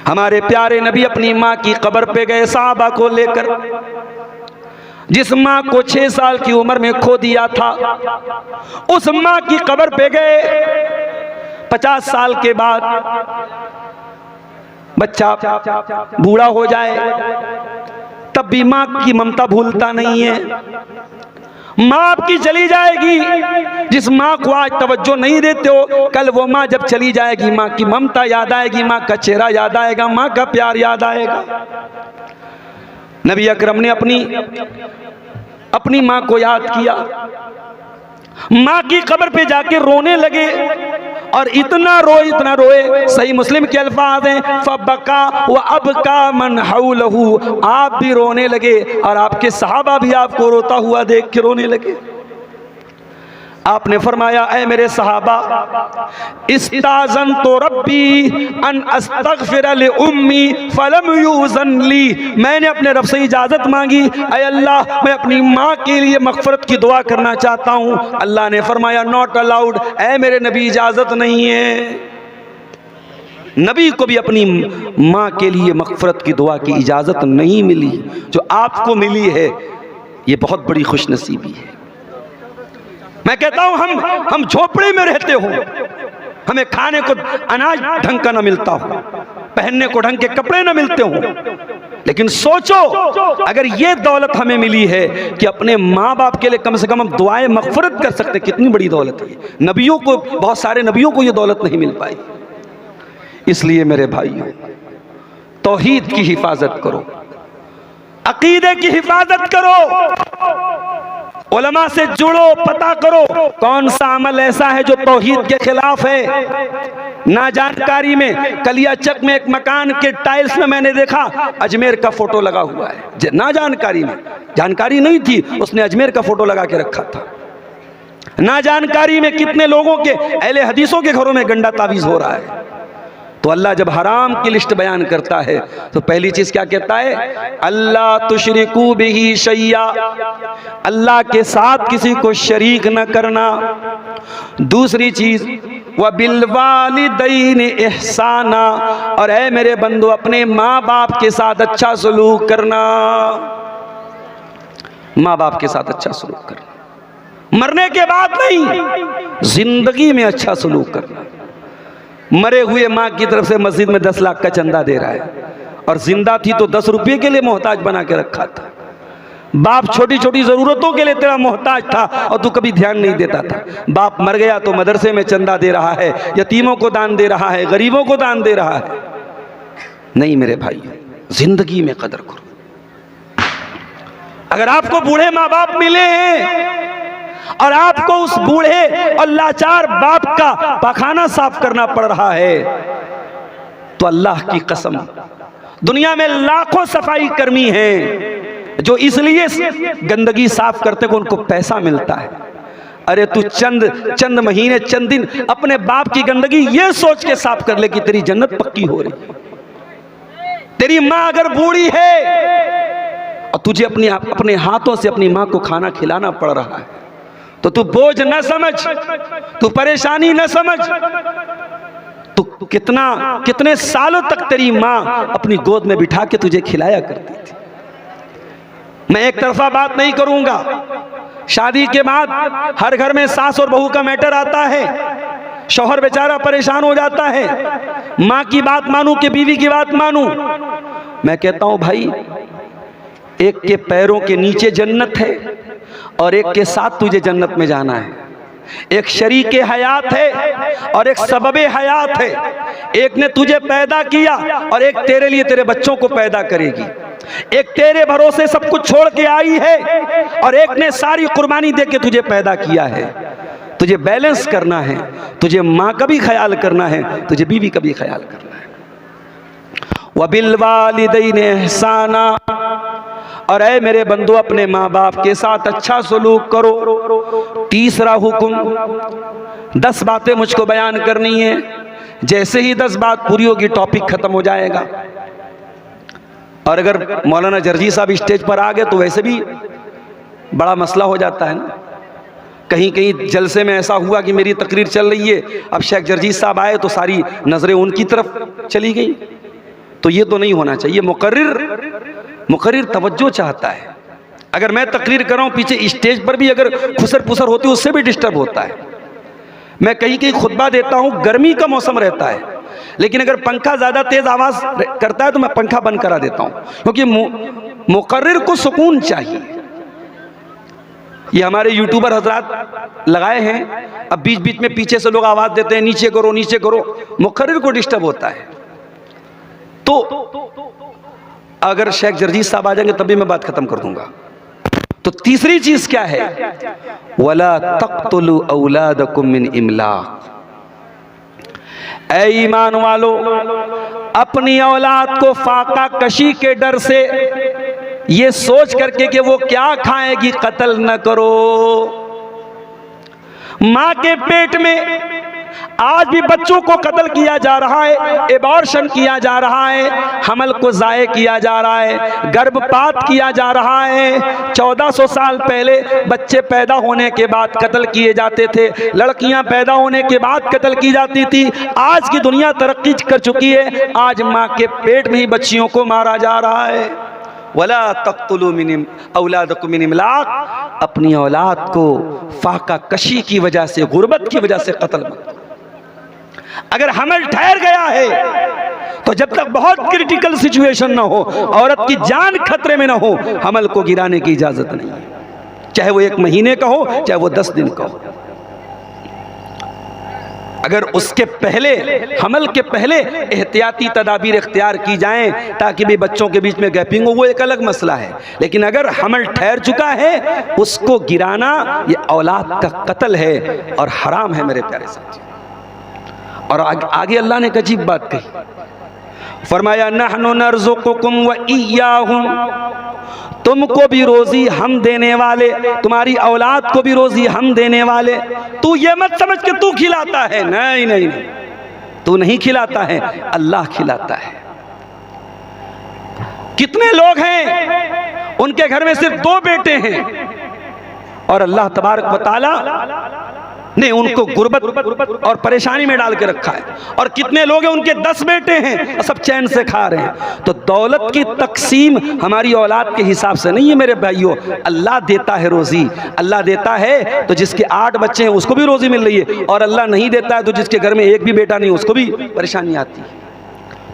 हमारे प्यारे नबी अपनी माँ की कब्र पे गए सहाबा को लेकर। जिस माँ को 6 साल की उम्र में खो दिया था, उस माँ की कब्र पे गए। 50 साल के बाद बच्चा बूढ़ा हो जाए तब भी माँ की ममता भूलता नहीं है। माँ आपकी चली जाएगी, जिस माँ को आज तवज्जो नहीं देते हो, कल वो माँ जब चली जाएगी, माँ की ममता याद आएगी, माँ का चेहरा याद आएगा, माँ का प्यार याद आएगा। नबी अकरम ने अपनी माँ को याद किया, माँ की कब्र पे जाके रोने लगे और इतना रोए, सही मुस्लिम के अल्फाज हैं, फबका व अबका मन हौलहू, आप भी रोने लगे और आपके सहाबा भी आपको रोता हुआ देख के रोने लगे। आपने फरमाया, ऐ मेरे सहाबा, इस्ताज़न तो रब्बी अन अस्तगफिर लि उम्मी फलम यूज़न ली, मैंने अपने रब से इजाज़त मांगी, ऐ अल्लाह मैं अपनी माँ के लिए मग़फ़िरत की दुआ करना चाहता हूँ। अल्लाह ने फरमाया, नॉट अलाउड, ऐ मेरे नबी इजाज़त नहीं है। नबी को भी अपनी माँ के लिए मग़फ़िरत की दुआ की इजाज़त नहीं मिली, जो आपको मिली है ये बहुत बड़ी खुशनसीबी है। मैं कहता हूं हम झोपड़ी में रहते हो, हमें खाने को अनाज ढंग का ना मिलता हो, पहनने को ढंग के कपड़े ना मिलते हो, लेकिन सोचो अगर ये दौलत हमें मिली है कि अपने माँ बाप के लिए कम से कम हम दुआएं मग़फ़िरत कर सकते, कितनी बड़ी दौलत है। नबियों को, बहुत सारे नबियों को ये दौलत नहीं मिल पाई। इसलिए मेरे भाइयों, तौहीद की हिफाजत करो, अकीदे की हिफाजत करो, उलमा से जुड़ो, पता करो कौन सा अमल ऐसा है जो तौहीद के खिलाफ है। ना जानकारी में कलियाचक में एक मकान के टाइल्स में मैंने देखा अजमेर का फोटो लगा हुआ है, ना जानकारी में, जानकारी नहीं थी, उसने अजमेर का फोटो लगा के रखा था। ना जानकारी में कितने लोगों के, अहले हदीसों के घरों में गंदा तावीज़ हो रहा है। तो अल्लाह जब हराम की लिस्ट बयान करता है तो पहली चीज क्या कहता है, अल्लाह तुशरिकू बिही शैया, अल्लाह के साथ किसी को शरीक न करना। दूसरी चीज व बिलवालिदैन इहसाना, और ऐ मेरे बंदो अपने माँ बाप के साथ अच्छा सलूक करना, माँ बाप के साथ अच्छा सलूक करना, मरने के बाद नहीं, जिंदगी में अच्छा सलूक करना। मरे हुए माँ की तरफ से मस्जिद में 10 लाख का चंदा दे रहा है और जिंदा थी तो 10 रुपये के लिए मोहताज बना के रखा था। बाप छोटी छोटी जरूरतों के लिए तेरा मोहताज था और तू कभी ध्यान नहीं देता था। बाप मर गया तो मदरसे में चंदा दे रहा है, यतीमों को दान दे रहा है, गरीबों को दान दे रहा है। नहीं मेरे भाई, जिंदगी में कदर करो। अगर आपको बूढ़े माँ बाप मिले हैं और आपको उस बूढ़े और लाचार बाप का पखाना साफ करना पड़ रहा है, तो अल्लाह की कसम, दुनिया में लाखों सफाई कर्मी हैं जो इसलिए गंदगी साफ करते को उनको पैसा मिलता है। अरे तू चंद महीने, चंद दिन अपने बाप की गंदगी ये सोच के साफ कर ले कि तेरी जन्नत पक्की हो रही। तेरी माँ अगर बूढ़ी है और तुझे अपने हाथों से अपनी माँ को खाना खिलाना पड़ रहा है तो तू बोझ न समझ, तू परेशानी न समझ। तू कितने सालों तक तेरी माँ अपनी गोद में बिठा के तुझे खिलाया करती थी। मैं एक तरफा बात नहीं करूंगा, शादी के बाद हर घर में सास और बहू का मैटर आता है। शौहर बेचारा परेशान हो जाता है, माँ की बात मानूं कि बीवी की बात मानूं। मैं कहता हूं भाई, एक के पैरों के नीचे जन्नत है और एक के साथ तुझे जन्नत में जाना है। एक शरीके हयात है और एक सबबे हयात है। एक ने तुझे पैदा किया और एक तेरे लिए तेरे बच्चों को पैदा करेगी। एक तेरे भरोसे सब कुछ छोड़ के आई है और एक ने सारी कुर्बानी दे के तुझे पैदा किया है। तुझे बैलेंस करना है, तुझे माँ का भी ख्याल करना है, तुझे बीवी का भी ख्याल करना है। वबिलवालिदैन इहसाना, और ऐ मेरे बंदो अपने माँ बाप के साथ अच्छा सलूक करो। तीसरा हुक्म, 10 बातें मुझको बयान करनी है। जैसे ही 10 बात पूरी होगी टॉपिक खत्म हो जाएगा। और अगर मौलाना जर्जी साहब स्टेज पर आ गए तो वैसे भी बड़ा मसला हो जाता है ना। कहीं कहीं जलसे में ऐसा हुआ कि मेरी तकरीर चल रही है, अब शेख जर्जी साहब आए तो सारी नजरें उनकी तरफ चली गई, तो ये तो नहीं होना चाहिए। मुकर्रिर तवज्जो चाहता है। अगर मैं तकरीर कर रहा हूँ, पीछे स्टेज पर भी अगर खुसर पुसर होती है उससे भी डिस्टर्ब होता है। मैं कहीं कहीं खुतबा देता हूँ, गर्मी का मौसम रहता है, लेकिन अगर पंखा ज़्यादा तेज़ आवाज़ करता है तो मैं पंखा बंद करा देता हूँ, क्योंकि मुकर्रिर को सुकून चाहिए। ये हमारे यूट्यूबर हजरात लगाए हैं, अब बीच बीच में पीछे से लोग आवाज़ देते हैं नीचे करो नीचे करो, मुकर्रिर को डिस्टर्ब होता है। तो अगर शेख जरजीत साहब आ जाएंगे तब भी मैं बात खत्म कर दूंगा। तो तीसरी चीज क्या है? वला तक़्तुलू औलादकुम मिन इमलाक। ऐ ईमान वालो, अपनी औलाद को फाका कशी के डर से, ये सोच करके कि वो क्या खाएगी, कत्ल न करो। मां के पेट में आज भी बच्चों को कत्ल किया जा रहा है, एबॉर्शन किया जा रहा है, हमल को ज़ाये किया जा रहा है, गर्भपात किया जा रहा है। 1400 साल पहले बच्चे पैदा होने के बाद कत्ल किए जाते थे, लड़कियां पैदा होने के बाद कत्ल की जाती थी। आज की दुनिया तरक्की कर चुकी है, आज माँ के पेट में ही बच्चियों को मारा जा रहा है। वला तक़्तुलू औलादकुम मिन इमलाक, अपनी औलाद को फाका कशी की वजह से, गुर्बत की वजह से कत्ल मत करो। अगर हमल ठहर गया है तो जब तक बहुत क्रिटिकल सिचुएशन ना हो, औरत की जान खतरे में ना हो, हमल को गिराने की इजाजत नहीं है, चाहे वो 1 महीने का हो, चाहे वो 10 दिन का हो। अगर उसके पहले, हमल के पहले एहतियाती तदाबीर इख्तियार की जाएं ताकि भी बच्चों के बीच में गैपिंग हो, वो एक अलग मसला है। लेकिन अगर हमल ठहर चुका है, उसको गिराना ये औलाद का कत्ल है और हराम है मेरे प्यारे साथी। और आगे अल्लाह ने एक अजीब बात कही, फरमाया नहनु नर्ज़ुकुकुम व इय्याहुम, तुमको भी रोजी हम देने वाले, तुम्हारी औलाद को भी रोजी हम देने वाले। तू ये मत समझ के तू खिलाता है, नहीं नहीं नहीं, तू नहीं खिलाता है, अल्लाह खिलाता है। कितने लोग हैं उनके घर में सिर्फ 2 बेटे हैं और अल्लाह तबारक व तआला ने उनको गुर्बत और परेशानी में डाल के रखा है। और कितने लोग हैं उनके 10 बेटे हैं और सब चैन से खा रहे हैं। तो दौलत की तकसीम हमारी औलाद के हिसाब से नहीं है मेरे भाइयों, अल्लाह देता है रोजी। अल्लाह देता है तो जिसके 8 बच्चे हैं उसको भी रोजी मिल रही है, और अल्लाह नहीं देता है तो जिसके घर में 1 भी बेटा नहीं उसको भी परेशानी आती है।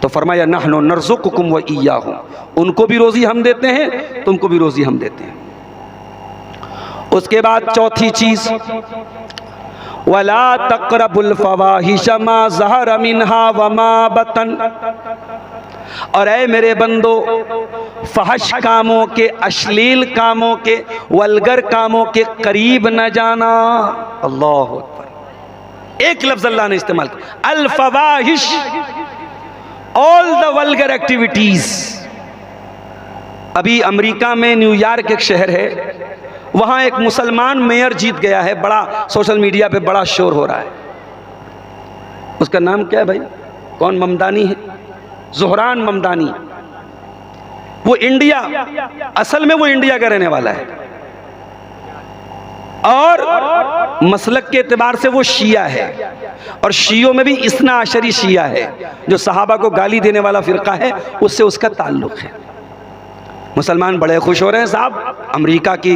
तो फरमाया नहनु नर्ज़ुकुकुम व इय्याहुम, उनको भी रोजी हम देते हैं, तुमको भी रोजी हम देते हैं। उसके बाद चौथी चीज, वला तक़रबुल फ़वाहिश मा ज़हर मिन्हा व मा बतन। और ऐ मेरे बंदो, फहश कामों के, अश्लील कामों के, वल्गर कामों के करीब न जाना। अल्लाह अकबर, एक लफ्ज़ अल्लाह ने इस्तेमाल किया, अल फ़वाहिश, ऑल द वल्गर एक्टिविटीज़। अभी अमेरिका में न्यूयॉर्क एक शहर है, वहाँ एक मुसलमान मेयर जीत गया है, बड़ा सोशल मीडिया पे बड़ा शोर हो रहा है। उसका नाम क्या है भाई? कौन? ममदानी है, ज़ोहरान ममदानी। वो इंडिया, असल में वो इंडिया का रहने वाला है और मसलक के एतबार से वो शिया है, और शियों में भी इस्ना अशरी शिया है, जो सहाबा को गाली देने वाला फ़िरका है, उससे उसका ताल्लुक़ है। मुसलमान बड़े खुश हो रहे हैं साहब, अमेरिका के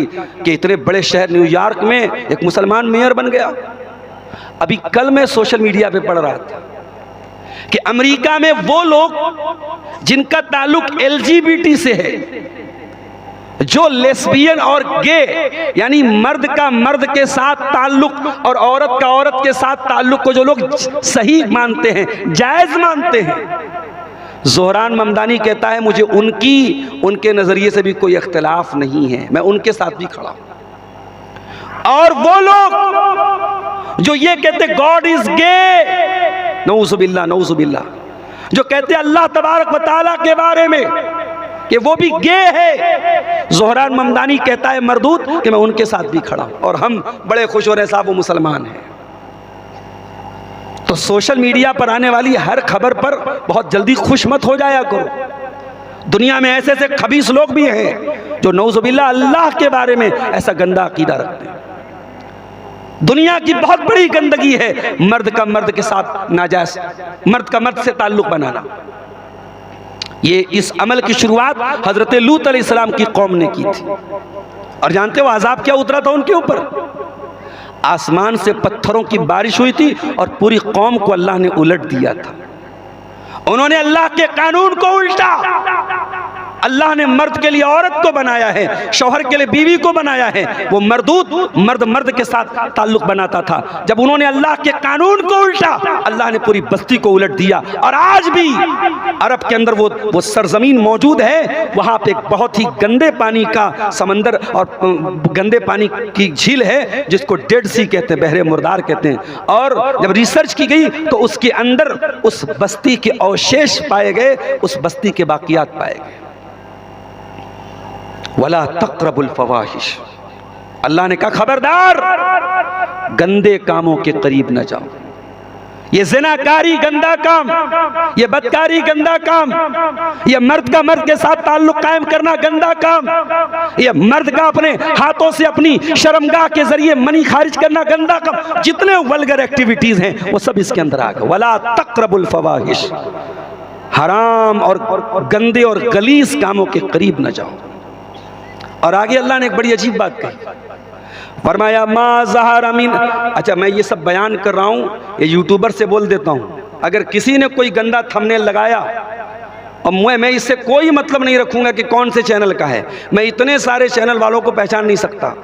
इतने बड़े शहर न्यूयॉर्क में एक मुसलमान मेयर बन गया। अभी कल मैं सोशल मीडिया पे पढ़ रहा था कि अमेरिका में वो लोग जिनका ताल्लुक LGBT से है, जो लेस्बियन और गे, यानी मर्द का मर्द के साथ ताल्लुक और औरत का औरत के साथ ताल्लुक को जो लोग सही मानते हैं, जायज़ मानते हैं, ज़ोहरान ममदानी कहता है मुझे उनके नज़रिए से भी कोई इख्तिलाफ नहीं है, मैं उनके साथ भी खड़ा हूं। और वो लोग जो ये कहते गॉड इज गे, नऊज़ुबिल्लाह नऊज़ुबिल्लाह, जो कहते अल्लाह तबारक व तआला के बारे में कि वो भी गे है, ज़ोहरान ममदानी कहता है मरदूद कि मैं उनके साथ भी खड़ा हूं, और हम बड़े खुश हो रहे साहब वो मुसलमान हैं। तो सोशल मीडिया पर आने वाली हर खबर पर बहुत जल्दी खुश मत हो जाया करो। दुनिया में ऐसे ऐसे खबीस लोग भी हैं जो नऊज़ुबिल्लाह अल्लाह के बारे में ऐसा गंदा अकीदा रखते हैं। दुनिया की बहुत बड़ी गंदगी है मर्द का मर्द के साथ नाजायज़, मर्द का मर्द से ताल्लुक़ बनाना। ये इस अमल की शुरुआत हजरत लूत अलैहिस्सलाम की कौम ने की थी। और जानते हो अजाब क्या उतरा था उनके ऊपर? आसमान से पत्थरों की बारिश हुई थी और पूरी कौम को अल्लाह ने उलट दिया था। उन्होंने अल्लाह के कानून को उल्टा। अल्लाह ने मर्द के लिए औरत को बनाया है, शौहर के लिए बीवी को बनाया है। वो मर्द मर्द के साथ ताल्लुक बनाता था। जब उन्होंने अल्लाह के कानून को उल्टा, अल्लाह ने पूरी बस्ती को उलट दिया। और आज भी अरब के अंदर वो सरजमीन मौजूद है, वहाँ पे एक बहुत ही गंदे पानी का समंदर और गंदे पानी की झील है जिसको डेड सी कहते हैं, बहरे मुर्दार कहते हैं। और जब रिसर्च की गई तो उसके अंदर उस बस्ती के अवशेष पाए गए, उस बस्ती के बाकियात पाए गए। वला तक़रबुल फ़वाहिश, अल्लाह ने कहा खबरदार गंदे कामों के करीब न जाओ। ये ज़िनाकारी गंदा काम, ये बदकारी गंदा काम, ये मर्द का मर्द के साथ ताल्लुक कायम करना गंदा काम, ये मर्द का अपने हाथों से अपनी शर्मगाह के जरिए मनी खारिज करना गंदा काम। जितने वल्गर एक्टिविटीज हैं वो सब इसके अंदर आ गए। वला तक़रबुल फ़वाहिश, हराम और गंदे और गलीस कामों के करीब न जाओ। और आगे अल्लाह ने एक बड़ी अजीब बात कही, फरमाया मा ज़हरा मिन। अच्छा, मैं ये सब बयान कर रहा हूँ, ये यूट्यूबर से बोल देता हूँ, अगर किसी ने कोई गंदा थंबनेल लगाया और मैं इससे कोई मतलब नहीं रखूँगा कि कौन से चैनल का है। मैं इतने सारे चैनल वालों को पहचान नहीं सकता।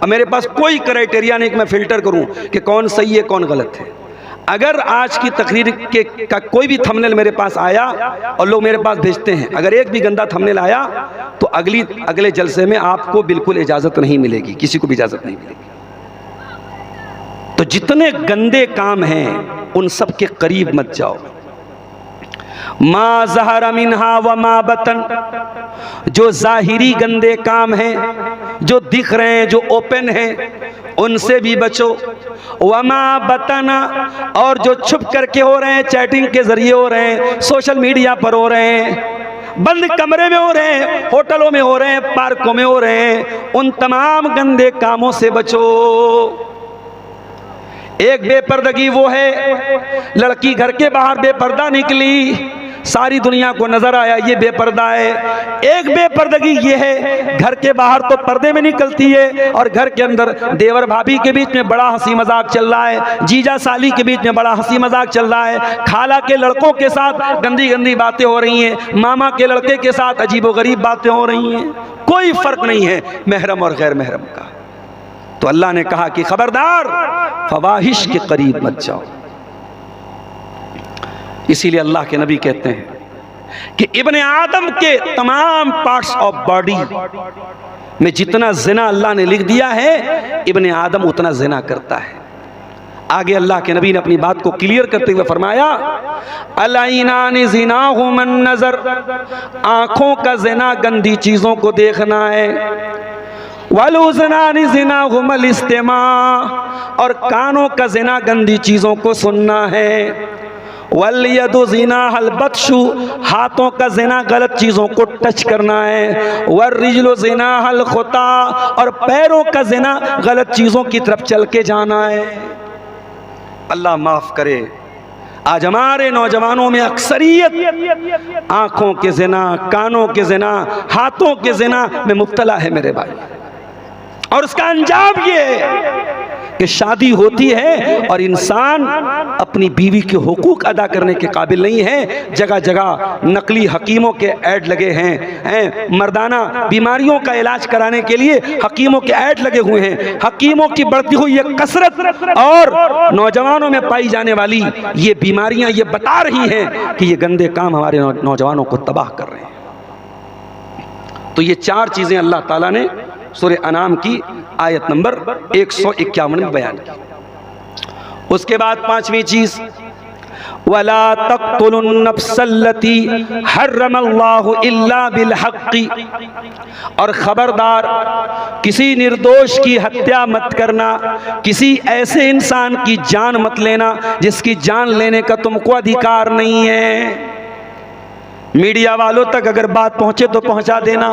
अब मेरे पास कोई क्राइटेरिया नहीं कि मैं फ़िल्टर करूँ कि कौन सही है कौन गलत है। अगर आज की तकरीर का कोई भी थंबनेल मेरे पास आया और लोग मेरे पास भेजते हैं, अगर एक भी गंदा थंबनेल आया तो अगले जलसे में आपको बिल्कुल इजाज़त नहीं मिलेगी, किसी को भी इजाज़त नहीं मिलेगी। तो जितने गंदे काम हैं उन सब के करीब मत जाओ। मा ज़हरा मिन्हा व मा बतन, जो ज़ाहिरी गंदे काम हैं, जो दिख रहे हैं, जो ओपन हैं, उनसे भी बचो। वमा बतना, और जो छुप करके हो रहे हैं, चैटिंग के जरिए हो रहे हैं, सोशल मीडिया पर हो रहे हैं, बंद कमरे में हो रहे हैं, होटलों में हो रहे हैं, पार्कों में हो रहे हैं, उन तमाम गंदे कामों से बचो। एक बेपर्दगी वो है, लड़की घर के बाहर बेपर्दा निकली, सारी दुनिया को नजर आया ये बेपर्दा है। एक बेपर्दगी ये है, घर के बाहर तो पर्दे में निकलती है और घर के अंदर देवर भाभी के बीच में बड़ा हंसी मजाक चल रहा है, जीजा साली के बीच में बड़ा हंसी मजाक चल रहा है, खाला के लड़कों के साथ गंदी गंदी बातें हो रही हैं, मामा के लड़के के साथ अजीबोगरीब बातें हो रही हैं। कोई फर्क नहीं है महरम और गैर महरम का। तो अल्लाह ने कहा कि खबरदार फवाहिश के करीब मत जाओ। इसीलिए अल्लाह के नबी कहते हैं कि इब्ने आदम के तमाम पार्ट्स ऑफ बॉडी में जितना जिना अल्लाह ने लिख दिया है, इब्ने आदम उतना जिना करता है। आगे अल्लाह के नबी ने अपनी बात को क्लियर करते हुए फरमाया, अलैनानि ज़िनाहु मन नज़र, आँखों का जिना गंदी चीज़ों को देखना है, वलुज़नानि ज़िनाहु मल इस्तिमा, और कानों का जिना गंदी चीज़ों को सुनना है, वल्यदु ज़िनाहल बत्शु, हाथों का जिना गलत चीज़ों को टच करना है, वर्रिजलु ज़िनाहल खुता, और पैरों का जिना गलत चीज़ों की तरफ चल के जाना है। अल्लाह माफ़ करे, आज हमारे नौजवानों में अक्सरियत आँखों के जिना, कानों के जिना, हाथों के जिना में मुब्तला है मेरे भाई। और उसका अंजाम ये है कि शादी होती है और इंसान अपनी बीवी के हुकूक अदा करने के काबिल नहीं है। जगह जगह नकली हकीमों के ऐड लगे हैं, मर्दाना बीमारियों का इलाज कराने के लिए हकीमों के ऐड लगे हुए हैं। हकीमों की बढ़ती हुई ये कसरत और नौजवानों में पाई जाने वाली ये बीमारियां ये बता रही हैं कि ये गंदे काम हमारे नौजवानों को तबाह कर रहे हैं। तो ये चार चीज़ें अल्लाह ताला ने सूरह अनाम की आयत नंबर 151 में बयान की। उसके बाद पांचवी चीज, वला तक़्तुलुन नफ्सल्लती हर्रमल्लाहु इल्ला बिल हक़्क़ि, और खबरदार किसी निर्दोष की हत्या मत करना, किसी ऐसे इंसान की जान मत लेना जिसकी जान लेने का तुमको अधिकार नहीं है। मीडिया वालों तक अगर बात पहुंचे तो पहुंचा देना।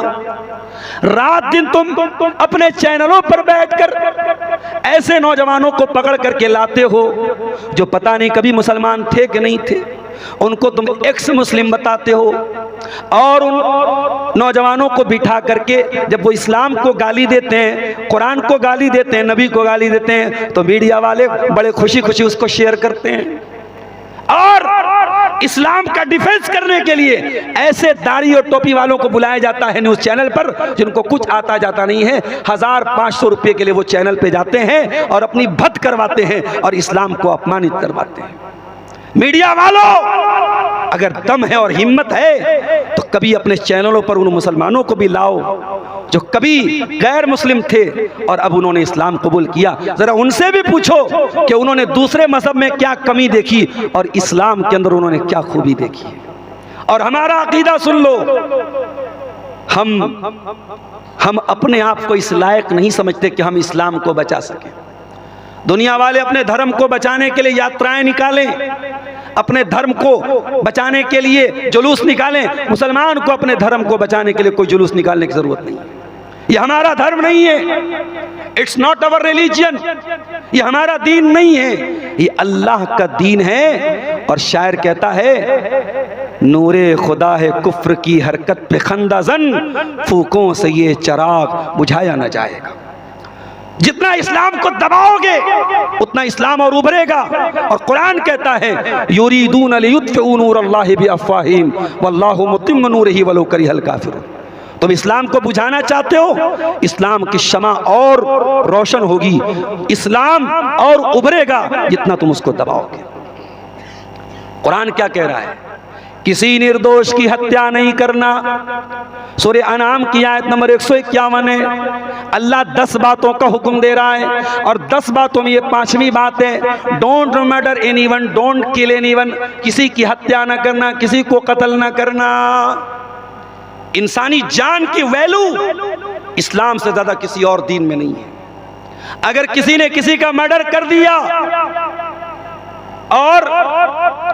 रात दिन तुम अपने चैनलों पर बैठकर ऐसे नौजवानों को पकड़ करके लाते हो जो पता नहीं कभी मुसलमान थे कि नहीं थे, उनको तुम एक्स मुस्लिम बताते हो, और उन नौजवानों को बिठा करके जब वो इस्लाम को गाली देते हैं, कुरान को गाली देते हैं, नबी को गाली देते हैं, तो मीडिया वाले बड़े खुशी खुशी उसको शेयर करते हैं। और इस्लाम का डिफेंस करने के लिए ऐसे दाढ़ी और टोपी वालों को बुलाया जाता है न्यूज़ चैनल पर, जिनको कुछ आता जाता नहीं है। 1500 रुपये के लिए वो चैनल पे जाते हैं और अपनी भद करवाते हैं और इस्लाम को अपमानित करवाते हैं। मीडिया वालों, अगर दम है और हिम्मत है तो कभी अपने चैनलों पर उन मुसलमानों को भी लाओ जो कभी गैर मुस्लिम थे और अब उन्होंने इस्लाम कबूल किया। जरा उनसे भी पूछो कि उन्होंने दूसरे मजहब में क्या कमी देखी और इस्लाम के अंदर उन्होंने क्या खूबी देखी। और हमारा अकीदा सुन लो, हम अपने आप को इस लायक नहीं समझते कि हम इस्लाम को बचा सकें। दुनिया वाले अपने धर्म को बचाने के लिए यात्राएं निकालें, अपने धर्म को बचाने के लिए जुलूस निकालें। मुसलमान को अपने धर्म को बचाने के लिए कोई जुलूस निकालने की जरूरत नहीं है। ये हमारा धर्म नहीं है, इट्स नॉट अवर रिलीजन, ये हमारा दीन नहीं है, ये अल्लाह का दीन है। और शायर कहता है, नूरे खुदा है कुफ्र की हरकत पे खंदाजन, फूकों से ये चिराग बुझाया न जाएगा। जितना इस्लाम को दबाओगे उतना इस्लाम और उभरेगा। और कुरान कहता है, युरीदून लियुत्फिउ नूरल्लाहि बिअफ़वाहिहिम वल्लाहु मुतिम्मु नूरिही वलौ करिहल काफ़िरून। तुम इस्लाम को बुझाना चाहते हो, इस्लाम की शमा और रोशन होगी, इस्लाम और उभरेगा जितना तुम उसको दबाओगे। कुरान क्या कह रहा है? किसी निर्दोष की हत्या नहीं करना। सूरह अनाम की आयत नंबर 151 है। अल्लाह 10 बातों का हुक्म दे रहा है और 10 बातों में ये 5वीं बात है, don't murder anyone, don't kill anyone. किसी की हत्या ना करना, किसी को कत्ल ना करना। इंसानी जान की वैल्यू इस्लाम से ज्यादा किसी और दीन में नहीं है। अगर किसी ने किसी का मर्डर कर दिया और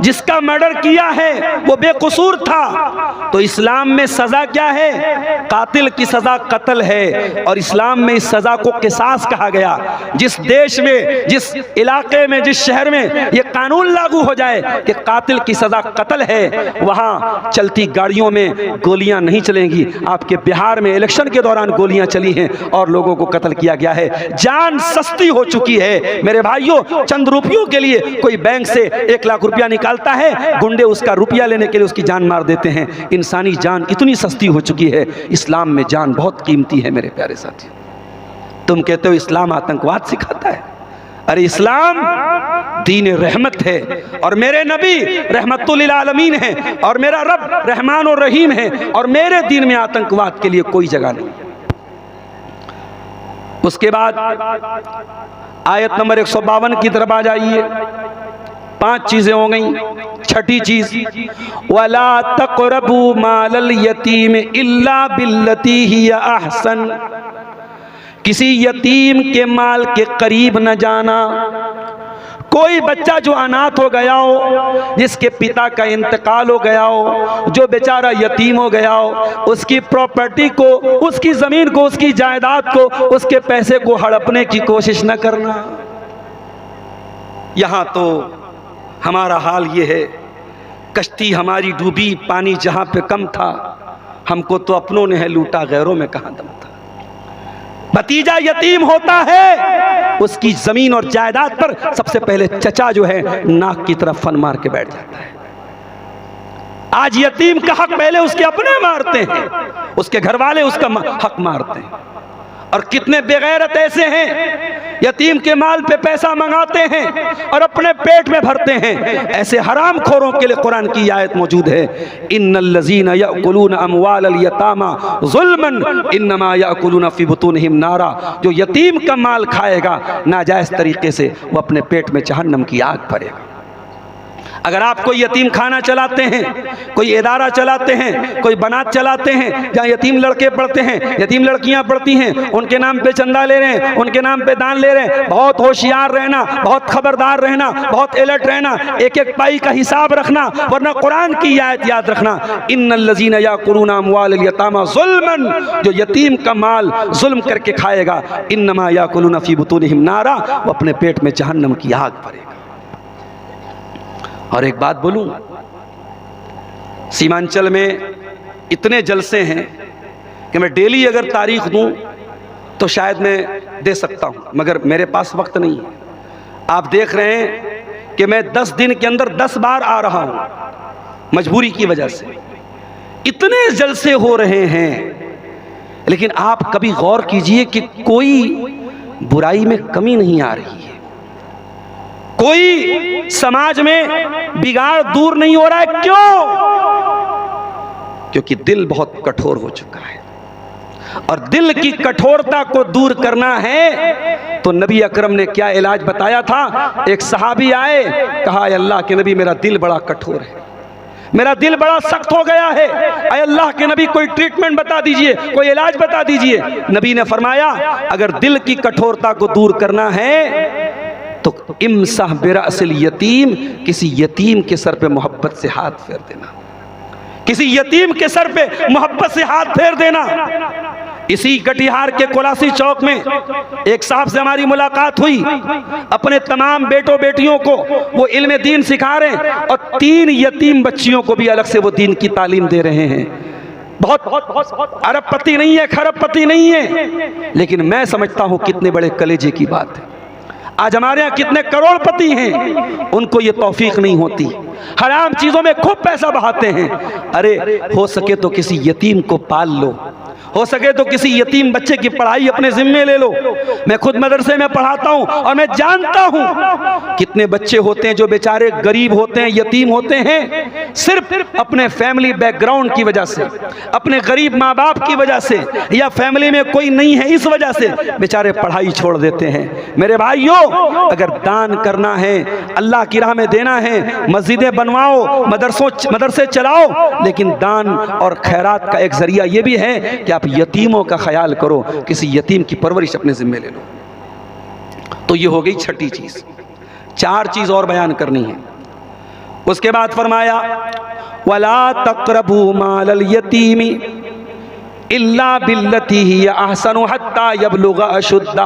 जिसका मर्डर किया है वो बेकसूर था, तो इस्लाम में सजा क्या है? कातिल की सजा कत्ल है। और इस्लाम में इस सजा को किसास कहा गया। जिस देश में, जिस इलाके में, जिस शहर में ये कानून लागू हो जाए कि कातिल की सजा कत्ल है, वहां चलती गाड़ियों में गोलियां नहीं चलेंगी। आपके बिहार में इलेक्शन के दौरान गोलियां चली हैं और लोगों को कत्ल किया गया है। जान सस्ती हो चुकी है मेरे भाइयों। चंद रुपयों के लिए कोई बैंक से 1 लाख रुपया निकालता है, गुंडे उसका रुपया लेने के लिए उसकी जान मार देते हैं। इंसानी जान इतनी सस्ती हो चुकी है। इस्लाम में जान बहुत कीमती है मेरे प्यारे साथी। तुम कहते हो इस्लाम आतंकवाद सिखाता है। अरे इस्लाम दीन रहमत है और मेरे नबी रहमतुल लिल आलमीन है और मेरा रब रहमान और रहीम है और मेरे दीन में आतंकवाद के लिए कोई जगह नहीं। उसके बाद आयत नंबर 152 की तरफ आ जाइए। 5 चीजें हो गई। छठी चीज, वला तक़रबू मालल यतीम इल्ला बिल्लती हिया अहसन। किसी यतीम के माल के करीब न जाना। कोई बच्चा जो अनाथ हो गया हो, जिसके पिता का इंतकाल हो गया हो, जो बेचारा यतीम हो गया हो, उसकी प्रॉपर्टी को, उसकी जमीन को, उसकी जायदाद को, उसके पैसे को हड़पने की कोशिश न करना। यहां तो हमारा हाल ये है, कश्ती हमारी डूबी, पानी जहां पे कम था, हमको तो अपनों ने है लूटा, गैरों में कहां दम था। भतीजा यतीम होता है, उसकी जमीन और जायदाद पर सबसे पहले चचा जो है नाक की तरफ फन मार के बैठ जाता है। आज यतीम का हक पहले उसके अपने मारते हैं, उसके घर वाले उसका हक मारते हैं। और कितने बेगैरत ऐसे हैं, यतीम के माल पे पैसा मंगाते हैं और अपने पेट में भरते हैं। ऐसे हराम खोरों के लिए कुरान की आयत मौजूद है, इन्नल्लज़ीना यअकुलूना अमवालल यतामा ज़ुल्मन इन्नमा यअकुलूना फ़ी बुतूनिहिम नारा। जो यतीम का माल खाएगा नाजायज़ तरीके से, वो अपने पेट में जहन्नम की आग भरेगा। अगर आप कोई यतीम खाना चलाते हैं, कोई इदारा चलाते हैं, कोई बनात चलाते हैं जहाँ यतीम लड़के पढ़ते हैं, यतीम लड़कियाँ पढ़ती हैं, उनके नाम पे चंदा ले रहे हैं, उनके नाम पे दान ले रहे हैं, बहुत होशियार रहना, बहुत खबरदार रहना, बहुत अलर्ट रहना, एक एक पाई का हिसाब रखना, वरना कुरान की आयत याद रखना, इन्नल्लज़ीना याकुलूना अमवालल यतामा ज़ुल्मन। जो यतीम का माल जुल्म करके खाएगा, इन्नमा याकुलूना फ़ी बुतूनिहिम नारा, वो अपने पेट में जहन्नम की आग भरेगा। और एक बात बोलूं, सीमांचल में इतने जलसे हैं कि मैं डेली अगर तारीख दूं तो शायद मैं दे सकता हूं, मगर मेरे पास वक्त नहीं है। आप देख रहे हैं कि मैं 10 दिन के अंदर 10 बार आ रहा हूं मजबूरी की वजह से। इतने जलसे हो रहे हैं, लेकिन आप कभी गौर कीजिए कि कोई बुराई में कमी नहीं आ रही है, कोई समाज में बिगाड़ दूर नहीं हो रहा है। क्यों? क्योंकि दिल बहुत कठोर हो चुका है, और दिल की कठोरता को दूर करना है तो नबी अकरम ने क्या इलाज बताया था। एक सहाबी आए, कहा अल्लाह के नबी मेरा दिल बड़ा कठोर है, मेरा दिल बड़ा सख्त हो गया है, अय अल्लाह के नबी कोई ट्रीटमेंट बता दीजिए, कोई इलाज बता दीजिए। नबी ने फरमाया अगर दिल की कठोरता को दूर करना है तो इमसाह बिरासिल यतीम, किसी यतीम के सर पे मोहब्बत से हाथ फेर देना, किसी यतीम के सर पे मोहब्बत से हाथ फेर देना। इसी कटिहार के कोलासी चौक में एक साहब से हमारी मुलाकात हुई, अपने तमाम बेटों बेटियों को वो इल्म दीन सिखा रहे हैं और 3 यतीम बच्चियों को भी अलग से वो दीन की तालीम दे रहे हैं। बहुत अरबपति नहीं है, खरबपति नहीं है, लेकिन मैं समझता हूं कितने बड़े कलेजे की बात है। आज हमारे यहाँ कितने करोड़पति हैं, उनको ये तौफीक नहीं होती, हराम चीजों में खूब पैसा बहाते हैं। अरे हो सके तो किसी यतीम को पाल लो, हो सके तो किसी यतीम बच्चे की पढ़ाई अपने जिम्मे ले लो। मैं खुद मदरसे में पढ़ाता हूं और मैं जानता हूं कितने बच्चे होते हैं जो बेचारे गरीब होते हैं, यतीम होते हैं, सिर्फ अपने फैमिली बैकग्राउंड की वजह से, अपने गरीब माँ बाप की वजह से, या फैमिली में कोई नहीं है इस वजह से बेचारे पढ़ाई छोड़ देते हैं। मेरे भाइयों, अगर दान करना है, अल्लाह की राह में देना है, मस्जिदें बनवाओ, मदरसे चलाओ, लेकिन दान और खैरात का एक जरिया यह भी है कि आप यतीमों का ख्याल करो, किसी यतीम की परवरिश अपने जिम्मे ले लो। तो ये हो गई छठी चीज। 4 चीज और बयान करनी है। उसके बाद फरमाया वला तक़रबू मालल यतीमी इल्ला बिल्लती ही अहसनु हत्ता यबलुगा अशुद्दा।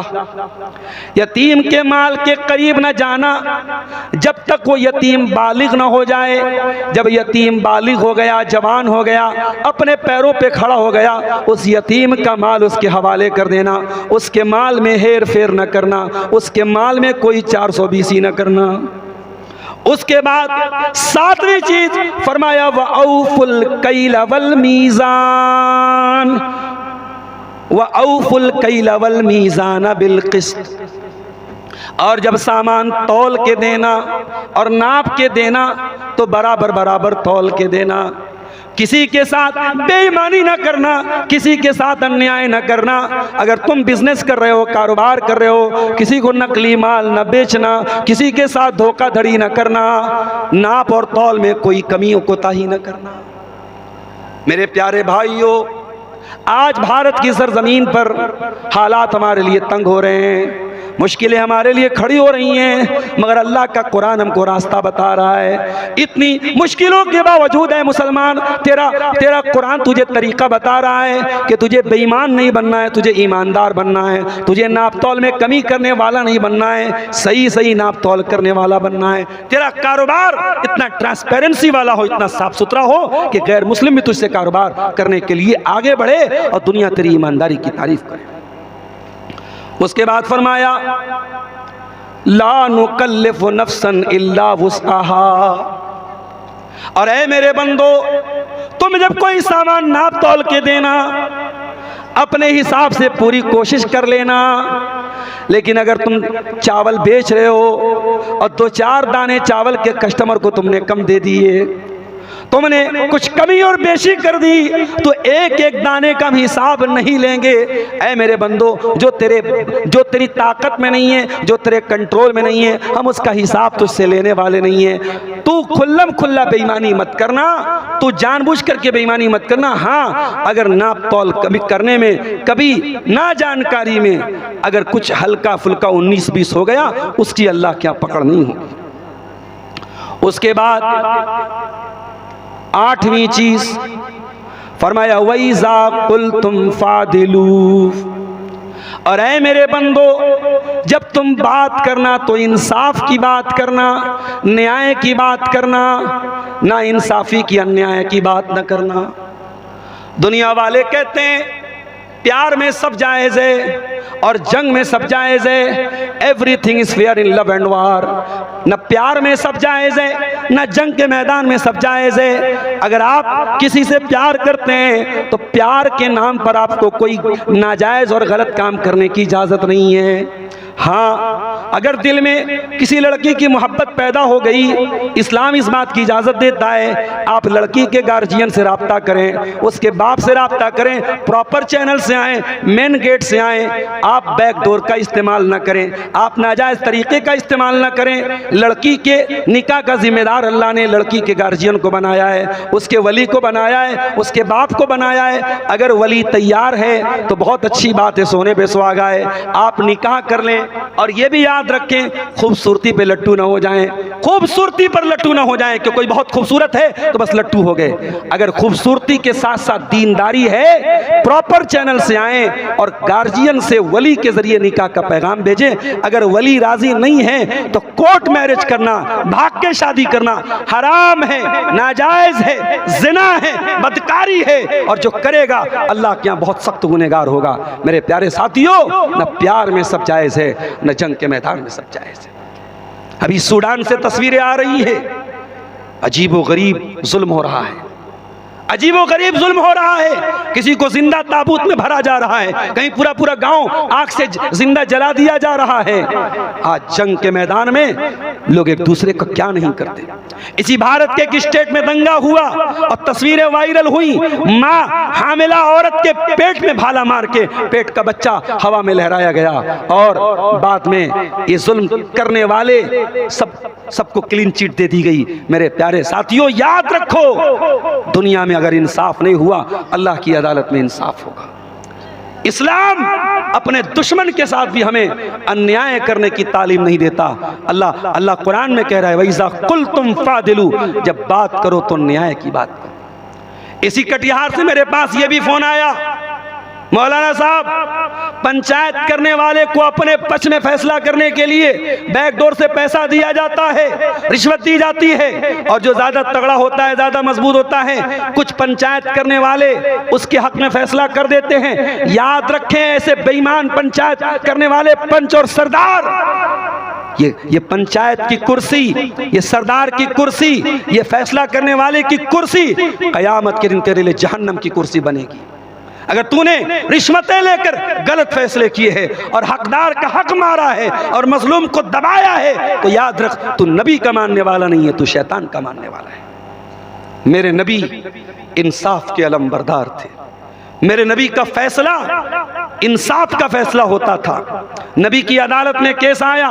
यतीम के माल के करीब न जाना जब तक वो यतीम बालिग न हो जाए। जब यतीम बालिग हो गया, जवान हो गया, अपने पैरों पे खड़ा हो गया, उस यतीम का माल उसके हवाले कर देना, उसके माल में हेर फेर न करना, उसके माल में कोई 420 न करना। उसके बाद 7वीं चीज फरमाया वऔफुल कैल वल मीज़ान, वऔफुल कैल वल मीज़ान बिल क़िस्त। और जब सामान तौल के देना और नाप के देना तो बराबर बराबर तौल के देना। किसी के साथ बेईमानी न करना, किसी के साथ अन्याय न करना। अगर तुम बिजनेस कर रहे हो, कारोबार कर रहे हो, किसी को नकली माल न बेचना, किसी के साथ धोखाधड़ी न करना, नाप और तौल में कोई कमी और कोताही न करना। मेरे प्यारे भाइयों, आज भारत की सरजमीन पर हालात हमारे लिए तंग हो रहे हैं, मुश्किलें हमारे लिए खड़ी हो रही हैं, मगर अल्लाह का कुरान हमको रास्ता बता रहा है। इतनी मुश्किलों के बावजूद है मुसलमान, तेरा कुरान तुझे तरीका बता रहा है कि तुझे बेईमान नहीं बनना है, तुझे ईमानदार बनना है, तुझे नाप तौल में कमी करने वाला नहीं बनना है, सही सही नाप तौल करने वाला बनना है। तेरा कारोबार इतना ट्रांसपेरेंसी वाला हो, इतना साफ सुथरा हो कि गैर मुस्लिम भी तुझसे कारोबार करने के लिए आगे बढ़े और दुनिया तेरी ईमानदारी की तारीफ करे। उसके बाद फरमाया ला नुकल्लिफु नफ्सन इल्ला वुस्अहा। और ऐ मेरे बंदो, तुम जब कोई सामान नाप तौल के देना, अपने हिसाब से पूरी कोशिश कर लेना। लेकिन अगर तुम चावल बेच रहे हो और 2-4 दाने चावल के कस्टमर को तुमने कम दे दिए, तुमने कुछ कमी और बेशी कर दी, तो एक एक दाने का हिसाब नहीं लेंगे। ऐ मेरे बंदो, जो तेरी ताकत में नहीं है, जो तेरे कंट्रोल में नहीं है, हम उसका हिसाब तुझसे लेने वाले नहीं है। तू खुल्लम खुल्ला बेईमानी मत करना, तू जानबूझ करके बेईमानी मत करना। हाँ, अगर नाप तौल कभी करने में, कभी ना जानकारी में अगर कुछ हल्का फुल्का 19-20 हो गया, उसकी अल्लाह क्या पकड़ नहीं होगी। उसके बाद 8वीं चीज फरमाया वैज़ा कुल्तुम फादिलू। और ऐ मेरे बंदो, जब तुम बात करना तो इंसाफ की बात करना, न्याय की बात करना, ना इंसाफी की अन्याय की बात न करना। दुनिया वाले कहते हैं प्यार में सब जायज है और जंग में सब जायज है। Everything is fair in love and वार। न प्यार में सब जायज है, न जंग के मैदान में सब जायज है। अगर आप किसी से प्यार करते हैं तो प्यार के नाम पर आपको कोई नाजायज और गलत काम करने की इजाजत नहीं है। हाँ, अगर दिल में किसी लड़की की मोहब्बत पैदा हो गई, इस्लाम इस बात की इजाज़त देता है आप लड़की के गार्जियन से रब्ता करें, उसके बाप से रब्ता करें, प्रॉपर चैनल से आएँ, मेन गेट से आएँ। आप बैक डोर का इस्तेमाल ना करें, आप नाजायज़ तरीक़े का इस्तेमाल ना करें। लड़की के निकाह का जिम्मेदार अल्लाह ने लड़की के गार्जियन को बनाया है, उसके वली को बनाया है, उसके बाप को बनाया है। अगर वली तैयार है तो बहुत अच्छी बात है, सोने पे सुहागा है, आप निकाह कर लें। और ये भी याद रखें खूबसूरती पे लट्टू ना हो जाएं, खूबसूरती पर लट्टू ना हो जाएं कि कोई बहुत खूबसूरत है तो बस लट्टू हो गए। अगर खूबसूरती के साथ साथ दीनदारी है, प्रॉपर चैनल से आएं और गार्जियन से वली के जरिए निकाह का पैगाम भेजें। अगर वली राजी नहीं है तो कोर्ट मैरिज करना, भाग के शादी करना हराम है, नाजायज है, जिना है, बदकारी है, और जो करेगा अल्लाह के यहाँ बहुत सख्त गुनहगार होगा। मेरे प्यारे साथियों, न प्यार में सब जायज है, न जंग के मैदान में सब जायज है। अभी सूडान से तस्वीरें आ रही है, अजीबो गरीब जुल्म हो रहा है, अजीबो गरीब जुल्म हो रहा है। किसी को जिंदा ताबूत में भरा जा रहा है, कहीं पूरा पूरा गांव आग से जिंदा जला दिया जा रहा है। आज जंग के मैदान में लोग एक दूसरे को क्या नहीं करते। इसी भारत के एक स्टेट में दंगा हुआ और तस्वीरें वायरल हुई, माँ हामिला औरत के पेट में भाला मार के पेट का बच्चा हवा में लहराया गया, और बाद में ये जुल्म करने वाले सबको क्लीन चिट दे दी गई। मेरे प्यारे साथियों, याद रखो, दुनिया में अगर इंसाफ नहीं हुआ, अल्लाह की अदालत में इंसाफ होगा। इस्लाम अपने दुश्मन के साथ भी हमें अन्याय करने की तालीम नहीं देता। अल्लाह कुरान में कह रहा है, वैज़ा कुल्तुम फादिलू, जब बात करो तो न्याय की बात करो। इसी कटिहार से मेरे पास ये भी फोन आया, मौलाना साहब, पंचायत करने वाले को अपने पक्ष में फैसला करने के लिए बैकडोर से पैसा दिया जाता है, रिश्वत दी जाती है, और जो ज्यादा तगड़ा होता है, ज्यादा मजबूत होता है, कुछ पंचायत करने वाले उसके हक में फैसला कर देते हैं। याद रखें, ऐसे बेईमान पंचायत करने वाले पंच और सरदार, ये पंचायत की कुर्सी, ये सरदार की कुर्सी, ये फैसला करने वाले की कुर्सी कयामत के दिन तेरे लिए जहन्नम की कुर्सी बनेगी। अगर तूने रिश्वतें लेकर गलत फैसले किए हैं और हकदार का हक मारा है और मजलूम को दबाया है, तो याद रख, तू नबी का मानने वाला नहीं है, तू शैतान का मानने वाला है। मेरे नबी इंसाफ के अलमबरदार थे। मेरे नबी का फैसला इंसाफ का फैसला होता था। नबी की अदालत में केस आया,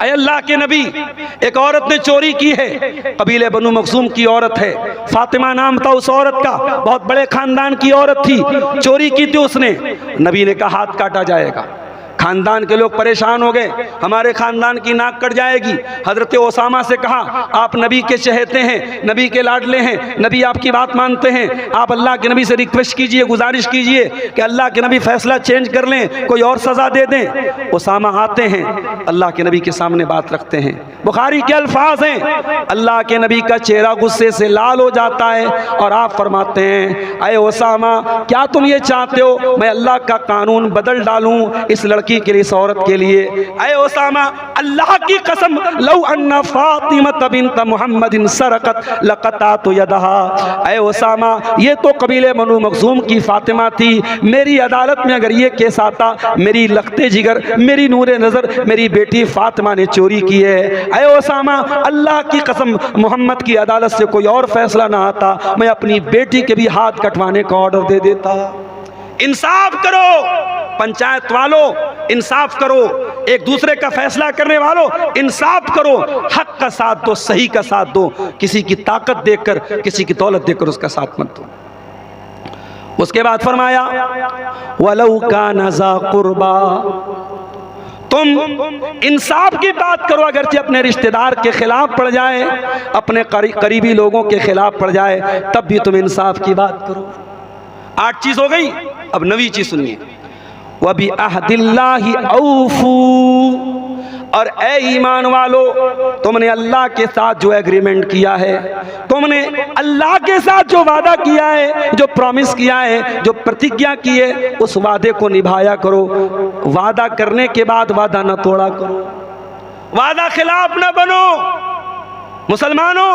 अय अल्लाह के नबी, एक औरत ने चोरी की है, कबीले बनु मखजूम की औरत है, फातिमा नाम था उस औरत का, बहुत बड़े खानदान की औरत थी, चोरी की थी उसने। नबी ने कहा हाथ काटा जाएगा। खानदान के लोग परेशान हो गए, हमारे खानदान की नाक कट जाएगी। हजरत ओसामा से कहा, आप नबी के चहेते हैं, नबी के लाडले हैं, नबी आपकी बात मानते हैं, आप अल्लाह के नबी से रिक्वेस्ट कीजिए, गुजारिश कीजिए कि अल्लाह के नबी फैसला चेंज कर लें, कोई और सज़ा दे दें। ओसामा आते हैं, अल्लाह के नबी के सामने बात रखते हैं। बुखारी के अल्फाज हैं, अल्लाह के नबी का चेहरा गुस्से से लाल हो जाता है और आप फरमाते हैं, अय ओसामा, क्या तुम ये चाहते हो मैं अल्लाह का कानून बदल डालूं इस लड़की के लिए, इस औरत के लिए? अय ओसामा, अल्लाह की कसम, लौ अन्ना फातिमा बिन्त मुहम्मदिन सरकत लक़तातु यदहा। अय ओसामा, ये तो कबीले बनु मखजूम की फातिमा थी, मेरी अदालत में अगर ये केस आता, मेरी लखते जिगर, मेरी नूरे नजर, मेरी बेटी फातिमा ने चोरी की है। अय ओसामा, अल्लाह की कसम, मोहम्मद की अदालत से कोई और फैसला ना आता, मैं अपनी बेटी के भी हाथ कटवाने का ऑर्डर दे देता। इंसाफ करो पंचायत वालों, इंसाफ करो एक दूसरे का फैसला करने वालों, इंसाफ करो, हक का साथ दो, सही का साथ दो, किसी की ताकत देखकर, किसी की दौलत देखकर उसका साथ मत दो। उसके बाद फरमाया, वलौ काना ज़ा कुर्बा, तुम इंसाफ की बात करो, अगरचे अपने रिश्तेदार के खिलाफ पड़ जाए, अपने करीबी लोगों के खिलाफ पड़ जाए, तब भी तुम इंसाफ की बात करो। 8 चीज हो गई, अब 9वीं चीज सुनिए, वबी अहदिल्लाहि औफू, और ए ईमान वालो, तुमने अल्लाह के साथ जो एग्रीमेंट किया है, तुमने अल्लाह के साथ जो वादा किया है, जो प्रॉमिस किया है, जो प्रतिज्ञा की है, उस वादे को निभाया करो। वादा करने के बाद वादा न तोड़ा करो, वादा खिलाफ न बनो। मुसलमानों,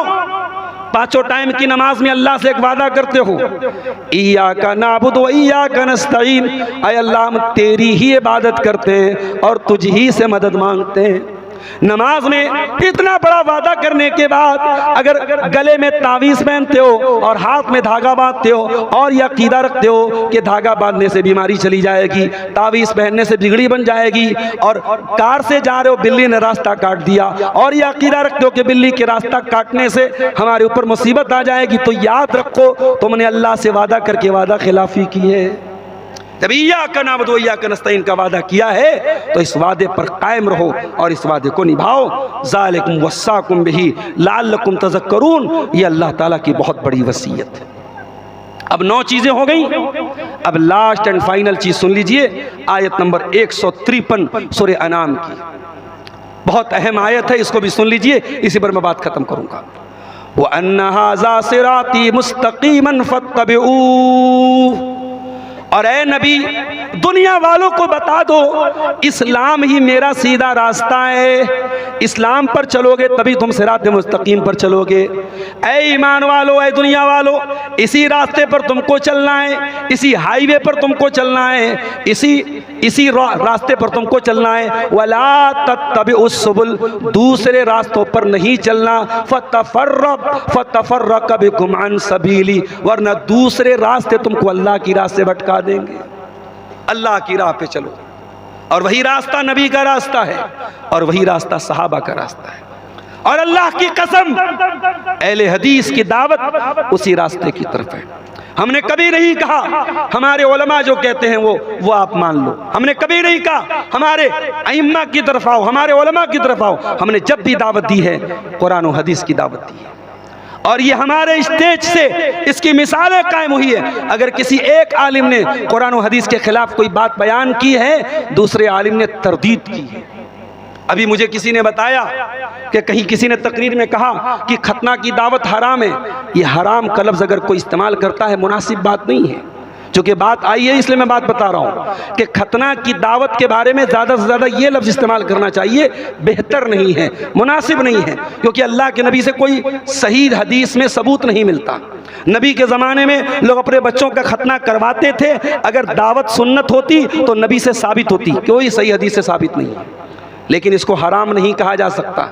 पांचों टाइम की नमाज में अल्लाह से एक वादा करते हो, इय्याका नअबुदु व इय्याका नस्तईन, ऐ अल्लाह हम तेरी ही इबादत करते हैं और तुझ ही से मदद मांगते हैं। नमाज में इतना बड़ा वादा करने के बाद अगर गले में तावीज़ पहनते हो और हाथ में धागा बांधते हो और यह अकीदा रखते हो कि धागा बांधने से बीमारी चली जाएगी, तावीज़ पहनने से बिगड़ी बन जाएगी, और कार से जा रहे हो बिल्ली ने रास्ता काट दिया और यह अकीदा रखते हो कि बिल्ली के रास्ता काटने से हमारे ऊपर मुसीबत आ जाएगी, तो याद रखो तुमने अल्लाह से वादा करके वादा खिलाफी की है। जब इय्याका नअबुदु व इय्याका नस्तईन का वादा किया है तो इस वादे पर कायम रहो और इस वादे को निभाओ। ज़ालिकुम वस्साकुम बिही लअल्लकुम तज़क्करून, ये अल्लाह ताला की बहुत बड़ी वसीयत है। अब 9 चीजें हो गई, अब लास्ट एंड फाइनल चीज सुन लीजिए, आयत नंबर 153 सूरह अनाम की। बहुत अहम आयत है, इसको भी सुन लीजिए, इसी पर मैं बात खत्म करूंगा। व अन्ना हाज़ा सिराती मुस्तक़ीमन फत्तबिऊह, और ए नबी दुनिया वालों को बता दो इस्लाम ही मेरा सीधा रास्ता है, इस्लाम पर चलोगे तभी तुम सिरात मुस्तकीम पर चलोगे। ए ईमान वालों, ए दुनिया वालों, इसी रास्ते पर तुमको चलना है, इसी हाईवे पर तुमको चलना है, इसी रास्ते पर तुमको चलना है। वला तत्तबिउस सुबुल, दूसरे रास्तों पर नहीं चलना। फतफर्रक बिकुम अन सबीली, वरना दूसरे रास्ते तुमको अल्लाह की राह से भटका देंगे। अल्लाह की राह पे चलो, और वही रास्ता नबी का रास्ता है और वही रास्ता सहाबा का रास्ता है। और अल्लाह की कसम अहले हदीस की दावत उसी रास्ते की तरफ है। हमने कभी नहीं कहा हमारे उलमा जो कहते हैं वो आप मान लो, हमने कभी नहीं कहा हमारे अइम्मा की तरफ आओ, हमारे उलमा की तरफ आओ। हमने जब भी दावत दी है कुरान और हदीस की दावत दी है, और ये हमारे स्टेज से इसकी मिसालें कायम हुई है। अगर किसी एक आलिम ने कुरान और हदीस के खिलाफ कोई बात बयान की है, दूसरे आलिम ने तरदीद की है। अभी मुझे किसी ने बताया कि कहीं किसी ने तकरीर में कहा कि खतना की दावत हराम है। ये हराम का लफ्ज़ अगर कोई इस्तेमाल करता है मुनासिब बात नहीं है, चूँकि बात आई है इसलिए मैं बात बता रहा हूँ कि खतना की दावत के बारे में ज़्यादा से ज़्यादा ये लफ्ज़ इस्तेमाल करना चाहिए बेहतर नहीं है, मुनासिब नहीं है, क्योंकि अल्लाह के नबी से कोई सही हदीस में सबूत नहीं मिलता। नबी के ज़माने में लोग अपने बच्चों का खतना करवाते थे, अगर दावत सुन्नत होती तो नबी से साबित होती, कोई सही हदीस से साबित नहीं है। लेकिन इसको हराम नहीं कहा जा सकता।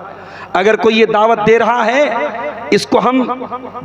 अगर कोई ये दावत दे रहा है, इसको हम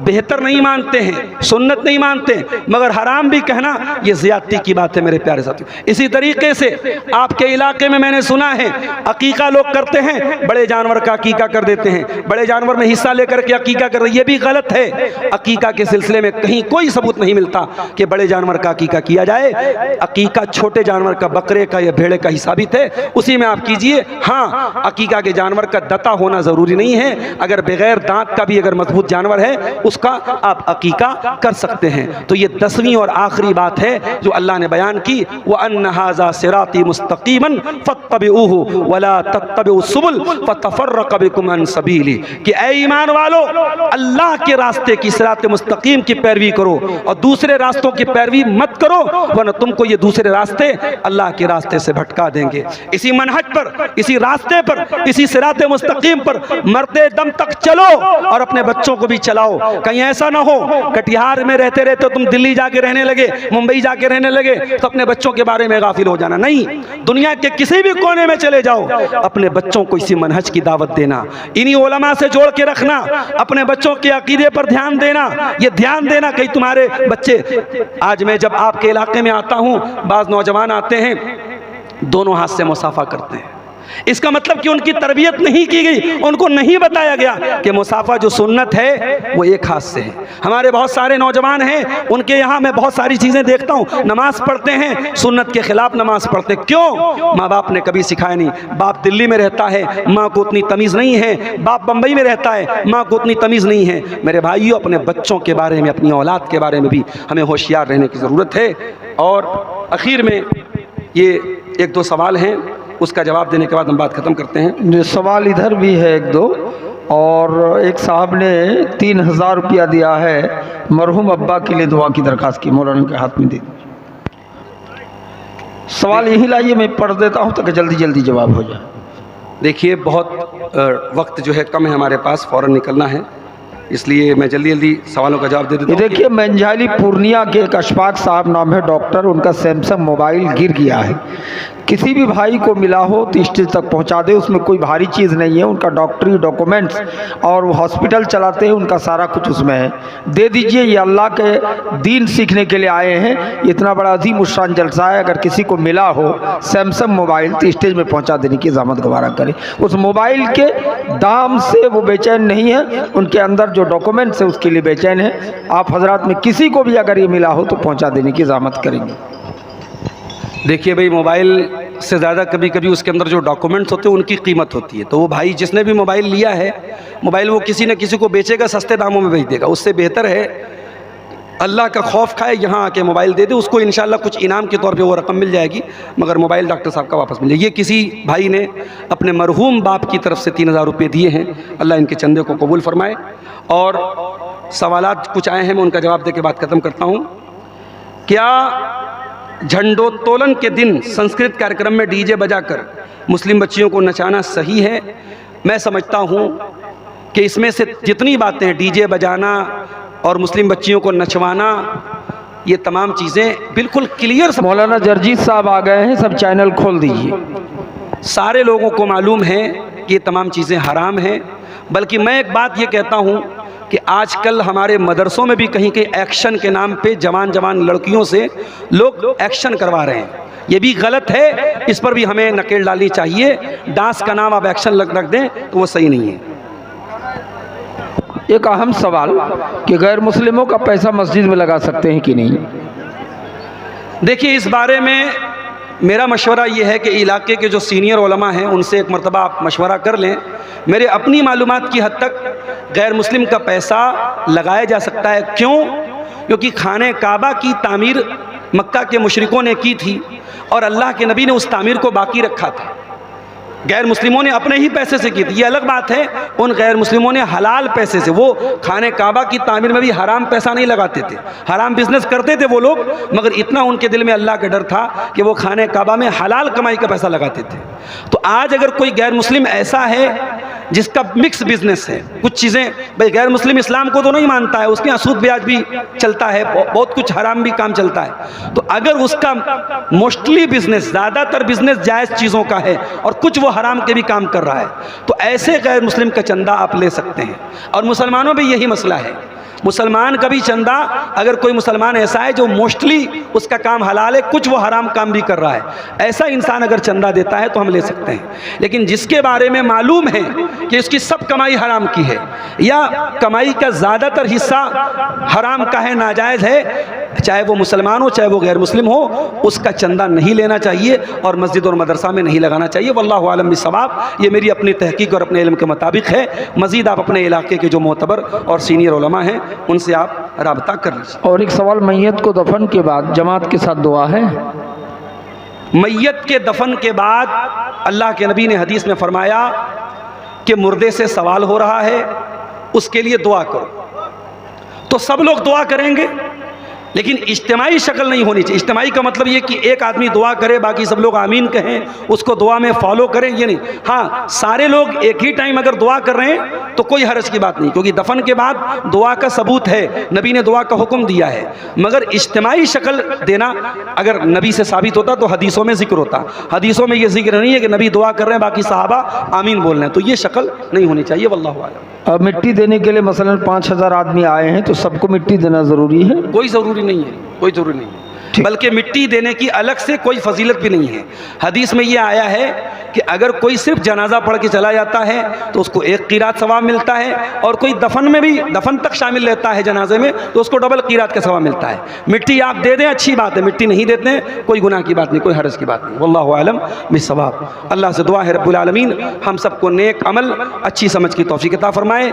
बेहतर नहीं मानते हैं, सुन्नत नहीं मानते, मगर हराम भी कहना ये ज़्यादती की बात है मेरे प्यारे साथियों। इसी तरीके से आपके इलाके में मैंने सुना है अकीका लोग करते हैं, बड़े जानवर का अकीका कर देते हैं, बड़े जानवर में हिस्सा लेकर के अकीका कर रहे हैं, ये भी गलत है। अकीका के सिलसिले में कहीं कोई सबूत नहीं मिलता कि बड़े जानवर का अकीका किया जाए। अकीका छोटे जानवर का, बकरे का या भेड़े का ही साबित है, उसी में आप कीजिए। हाँ, अकीका के जानवर का दता होना जरूरी नहीं है, अगर बगैर दांत का भी अगर मजबूत जानवर है उसका आप अकीका कर सकते हैं। तो ये 10वीं और आखिरी बात है जो अल्लाह ने बयान की, व अन्न हाज़ा सिराती मुस्तक़ीमन फत्तबिऊहु वला तत्तबिउस सुबुल फतफर्रक बिकुम अन सबीली, कि ऐ ईमान वालो अल्लाह के रास्ते की सिरात मुस्तक़ीम की पैरवी करो और दूसरे रास्तों की पैरवी मत करो, वरना तुमको ये दूसरे रास्ते अल्लाह के रास्ते से भटका देंगे। इसी मनहज पर, इसी रास्ते पर, इसी सिरात मुस्तक़ीम पर मरते दम तक चलो और अपने बच्चों को भी चलाओ। कहीं ऐसा ना हो कटिहार में रहते रहते तुम दिल्ली जाके रहने लगे, मुंबई जाके रहने लगे तो अपने बच्चों के बारे में गाफिल हो जाना। नहीं, दुनिया के किसी भी कोने में चले जाओ, अपने बच्चों को इसी मनहज की दावत देना, इन्हीं उलमा से जोड़ के रखना, अपने बच्चों के अकीदे पर ध्यान देना। ये ध्यान देना कहीं तुम्हारे बच्चे, आज मैं जब आपके इलाके में आता हूँ, बाज़ नौजवान आते हैं दोनों हाथ से मुसाफा करते हैं, इसका मतलब कि उनकी तरबियत नहीं की गई, उनको नहीं बताया गया कि मुसाफा जो सुन्नत है वो एक हाथ से है। हमारे बहुत सारे नौजवान हैं, उनके यहाँ मैं बहुत सारी चीज़ें देखता हूँ, नमाज पढ़ते हैं, सुन्नत के खिलाफ नमाज पढ़ते। क्यों? माँ बाप ने कभी सिखाया नहीं। बाप दिल्ली में रहता है, माँ को उतनी तमीज़ नहीं है, बाप बम्बई में रहता है, माँ को उतनी तमीज़ नहीं है। मेरे भाइयों, अपने बच्चों के बारे में, अपनी औलाद के बारे में भी हमें होशियार रहने की ज़रूरत है। और आखिर में ये 1-2 सवाल हैं उसका जवाब देने के बाद हम बात ख़त्म करते हैं। जो सवाल इधर भी है एक दो, और एक साहब ने 3000 रुपया दिया है, मरहूम अब्बा के लिए दुआ की दरख्वास्त की, मौलाना के हाथ में दे दीजिए। सवाल यही लाइए, मैं पढ़ देता हूँ ताकि जल्दी जल्दी जवाब हो जाए। देखिए बहुत वक्त जो है कम है हमारे पास, फ़ौरन निकलना है, इसलिए मैं जल्दी जल्दी सवालों का जवाब दे देता हूँ। देखिए मंझाली पूर्णिया के एक अशफाक साहब नाम है डॉक्टर, उनका सैमसंग मोबाइल गिर गया है। किसी भी भाई को मिला हो तो स्टेज तक पहुंचा दे, उसमें कोई भारी चीज़ नहीं है, उनका डॉक्टरी डॉक्यूमेंट्स और वो हॉस्पिटल चलाते हैं, उनका सारा कुछ उसमें है, दे दीजिए। ये अल्लाह के दीन सीखने के लिए आए हैं, इतना बड़ा अजीम उशान जलसा है। अगर किसी को मिला हो सैमसंग मोबाइल तो स्टेज में पहुँचा देने की ज़हमत गवारा करें। उस मोबाइल के दाम से वो बेचैन नहीं है, उनके अंदर जो डॉक्यूमेंट्स है उसके लिए बेचैन है। आप हजरात में किसी को भी अगर ये मिला हो तो पहुँचा देने की ज़हमत करेंगे। देखिए भाई, मोबाइल से ज़्यादा कभी कभी उसके अंदर जो डॉक्यूमेंट्स होते हैं उनकी कीमत होती है। तो वो भाई जिसने भी मोबाइल लिया है, मोबाइल वो किसी न किसी को बेचेगा, सस्ते दामों में बेच देगा। उससे बेहतर है अल्लाह का खौफ खाए, यहाँ आके मोबाइल दे दे, उसको इंशाल्लाह कुछ इनाम के तौर पे वो रकम मिल जाएगी, मगर मोबाइल डॉक्टर साहब का वापस मिल जाएगी। ये किसी भाई ने अपने मरहूम बाप की तरफ से 3000 रुपये दिए हैं, अल्लाह इनके चंदे को कबूल फरमाए। और सवालात कुछ आए हैं, मैं उनका जवाब दे के बात ख़त्म करता हूँ। क्या झंडोत्तोलन के दिन संस्कृत कार्यक्रम में डीजे बजाकर मुस्लिम बच्चियों को नचाना सही है? मैं समझता हूँ कि इसमें से जितनी बातें हैं, डीजे बजाना और मुस्लिम बच्चियों को नचवाना, ये तमाम चीज़ें बिल्कुल क्लियर। मौलाना जर्जीत साहब आ गए हैं, सब चैनल खोल दीजिए। सारे लोगों को मालूम है कि ये तमाम चीज़ें हराम हैं। बल्कि मैं एक बात ये कहता हूँ कि आजकल हमारे मदरसों में भी कहीं कहीं एक्शन के नाम पे जवान जवान लड़कियों से लोग एक्शन करवा रहे हैं। ये भी गलत है, इस पर भी हमें नकेल डालनी चाहिए। डांस का नाम आप एक्शन रख दें तो वो सही नहीं है। एक अहम सवाल कि गैर मुस्लिमों का पैसा मस्जिद में लगा सकते हैं कि नहीं? देखिए, इस बारे में मेरा मशवरा ये है कि इलाके के जो सीनियर उलमा हैं उनसे एक मरतबा आप मशवरा कर लें। मेरे अपनी मालूमात की हद तक गैर मुस्लिम का पैसा लगाया जा सकता है। क्यों? क्योंकि खाने काबा की तामीर मक्का के मुशरिकों ने की थी और अल्लाह के नबी ने उस तामीर को बाकी रखा था। गैर मुस्लिमों ने अपने ही पैसे से की थी, ये अलग बात है। उन गैर मुस्लिमों ने हलाल पैसे से, वो खाने काबा की तामीर में भी हराम पैसा नहीं लगाते थे, हराम बिजनेस करते थे वो लोग, मगर इतना उनके दिल में अल्लाह का डर था कि वो खाने काबा में हलाल कमाई का पैसा लगाते थे। तो आज अगर कोई गैर मुस्लिम ऐसा है जिसका मिक्स बिजनेस है, कुछ चीज़ें, भाई गैर मुस्लिम इस्लाम को तो नहीं मानता है, उसके यहाँ सूद ब्याज भी चलता है, बहुत कुछ हराम भी काम चलता है, तो अगर उसका मोस्टली बिजनेस, ज़्यादातर बिजनेस जायज़ चीज़ों का है और कुछ वो हराम के भी काम कर रहा है, तो ऐसे गैर मुस्लिम का चंदा आप ले सकते हैं। और मुसलमानों में यही मसला है, मुसलमान का भी चंदा, अगर कोई मुसलमान ऐसा है जो मोस्टली उसका काम हलाल है, कुछ वो हराम काम भी कर रहा है, ऐसा इंसान अगर चंदा देता है तो हम ले सकते हैं। लेकिन जिसके बारे में मालूम है कि उसकी सब कमाई हराम की है या कमाई का ज़्यादातर हिस्सा हराम का है, नाजायज़ है, चाहे वो मुसलमान हो चाहे वो गैर मुस्लिम हो, उसका चंदा नहीं लेना चाहिए और मस्जिद और मदरसा में नहीं लगाना चाहिए। वल्लाहु आलम बिस्सवाब। ये मेरी अपनी तहकीक और अपने इल्म के मुताबिक है। मज़ीद आप अपने इलाके के जो मोतबर और सीनियर उलमा हैं उनसे आप राबता कर लीजिए। और एक सवाल, मैयत को दफन के बाद जमात के साथ दुआ है? मैयत के दफन के बाद अल्लाह के नबी ने हदीस में फरमाया कि मुर्दे से सवाल हो रहा है, उसके लिए दुआ करो। तो सब लोग दुआ करेंगे, लेकिन इज्तिमाई शक्ल नहीं होनी चाहिए। इज्तिमाई का मतलब ये कि एक आदमी दुआ करे, बाकी सब लोग आमीन कहें, उसको दुआ में फॉलो करें, ये नहीं। हाँ, सारे लोग एक ही टाइम अगर दुआ कर रहे हैं तो कोई हर्ज की बात नहीं, क्योंकि दफन के बाद दुआ का सबूत है, नबी ने दुआ का हुक्म दिया है। मगर इज्तिमाई शक्ल देना अगर नबी से साबित होता तो हदीसों में जिक्र होता। हदीसों में ये जिक्र नहीं है कि नबी दुआ कर रहे हैं, बाकी सहाबा आमीन बोल रहे हैं, तो ये शक्ल नहीं होनी चाहिए। वल्लाहु आलम। अब मिट्टी देने के लिए मसलन 5000 आदमी आए हैं तो सबको मिट्टी देना ज़रूरी है? कोई ज़रूरी नहीं है, कोई ज़रूरी नहीं है। बल्कि मिट्टी देने की अलग से कोई फजीलत भी नहीं है। हदीस में यह आया है कि अगर कोई सिर्फ जनाजा पढ़ के चला जाता है तो उसको एक क़ीरात सवाब मिलता है, और कोई दफन में भी, दफन तक शामिल रहता है जनाजे में, तो उसको डबल क़ीरात का सवाब मिलता है। मिट्टी आप दे दें अच्छी बात है, मिट्टी नहीं देते हैं कोई गुनाह की बात नहीं, कोई हरज की बात नहीं। वल्लाहु आलम बिस्सवाब। अल्लाह से दुआ है रब्बुल आलमीन हम सबको नेक अमल, अच्छी समझ की तौफीक अता फरमाए।